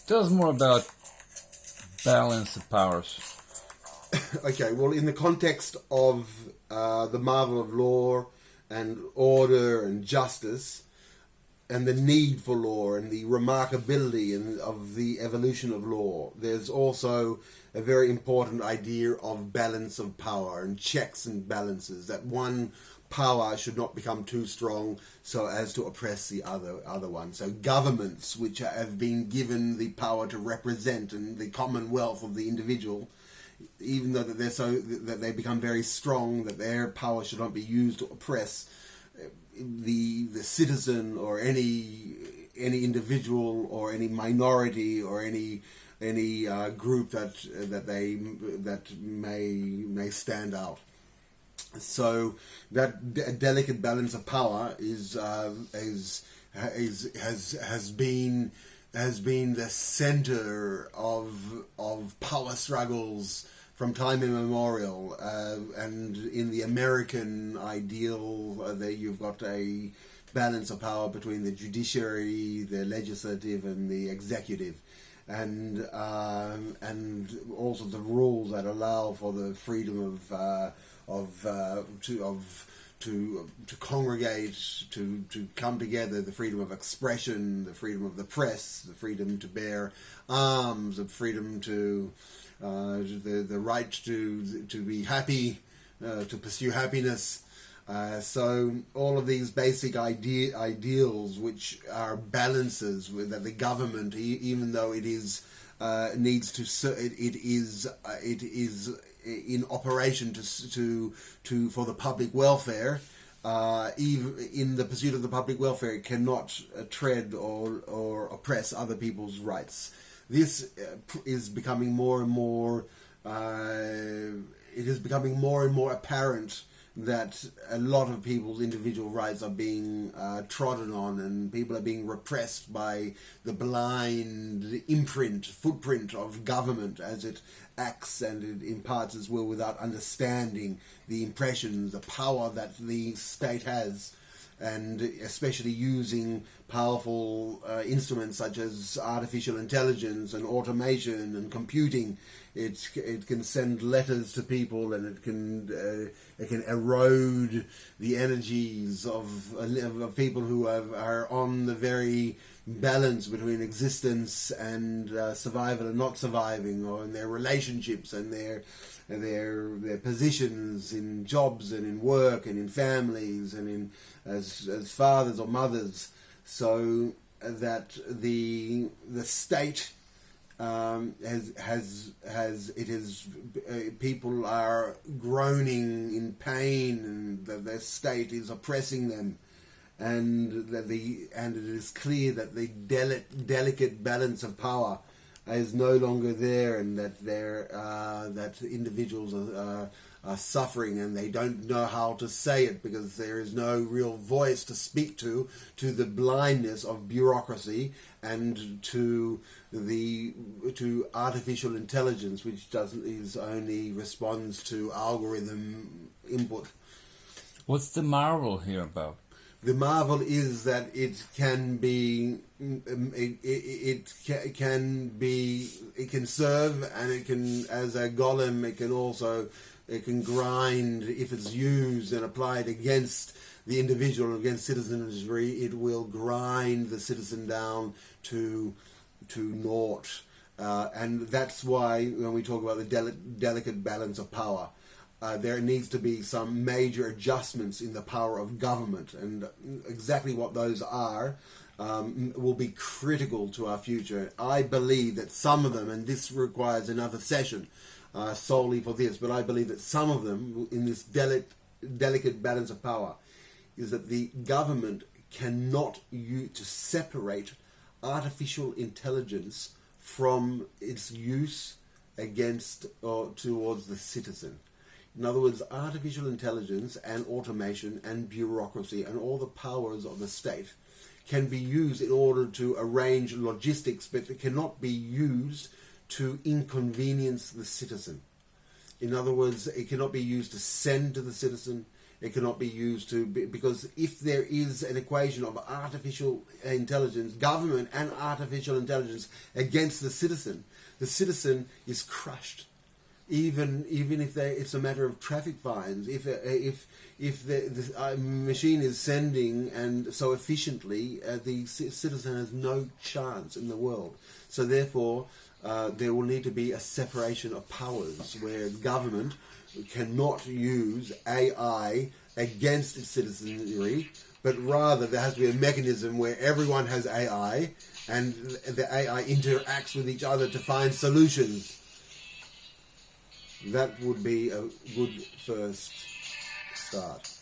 Tell us more about balance of powers. Okay, well, in the context of the marvel of law and order and justice, and the need for law and the remarkability of the evolution of law, there's also a very important idea of balance of power and checks and balances, that one power should not become too strong so as to oppress the other one. So governments which have been given the power to represent and the commonwealth of the individual, even though that they become very strong, that their power should not be used to oppress the citizen or any individual or any minority or any group that may stand out. So that delicate balance of power has been the center of power struggles from time immemorial, and in the American ideal, you've got a balance of power between the judiciary, the legislative, and the executive, and also the rules that allow for the freedom to congregate, to come together, the freedom of expression, the freedom of the press, the freedom to bear arms, the freedom to the right to be happy, to pursue happiness. So all of these basic ideals, which are balances that the government, even though it is needs to, it is in operation to for the public welfare. Even in the pursuit of the public welfare, it cannot tread or oppress other people's rights. This is becoming more and more. It is becoming more and more apparent that a lot of people's individual rights are being trodden on, and people are being repressed by the blind footprint of government as it acts and it imparts its will without understanding the impressions, the power that the state has, and especially using powerful instruments such as artificial intelligence and automation and computing. It can send letters to people, and it can erode the energies of people who are on the very balance between existence and survival and not surviving, or in their relationships and their positions in jobs and in work and in families and in as fathers or mothers. So that the state people are groaning in pain, and that their state is oppressing them, and it is clear that the delicate balance of power is no longer there, and that that individuals are suffering, and they don't know how to say it because there is no real voice to speak to the blindness of bureaucracy and to artificial intelligence, which only responds to algorithm input. What's the marvel here about? The marvel is that it can serve, and it can, as a golem, it can grind if it's used and applied against the individual, against citizenry. It will grind the citizen down to naught, and that's why when we talk about the delicate balance of power, there needs to be some major adjustments in the power of government, and exactly what those are will be critical to our future. I believe that some of them, and this requires another session solely for this, but I believe that some of them in this delicate balance of power is that the government cannot to separate artificial intelligence from its use against or towards the citizen. In other words, artificial intelligence and automation and bureaucracy and all the powers of the state can be used in order to arrange logistics, but it cannot be used to inconvenience the citizen. In other words, it cannot be used to send to the citizen. It cannot be used because if there is an equation of artificial intelligence, government and artificial intelligence against the citizen is crushed. Even if it's a matter of traffic fines, if the machine is sending and so efficiently, the citizen has no chance in the world. So therefore, there will need to be a separation of powers where government cannot use AI against its citizenry, but rather there has to be a mechanism where everyone has AI and the AI interacts with each other to find solutions. That would be a good first start.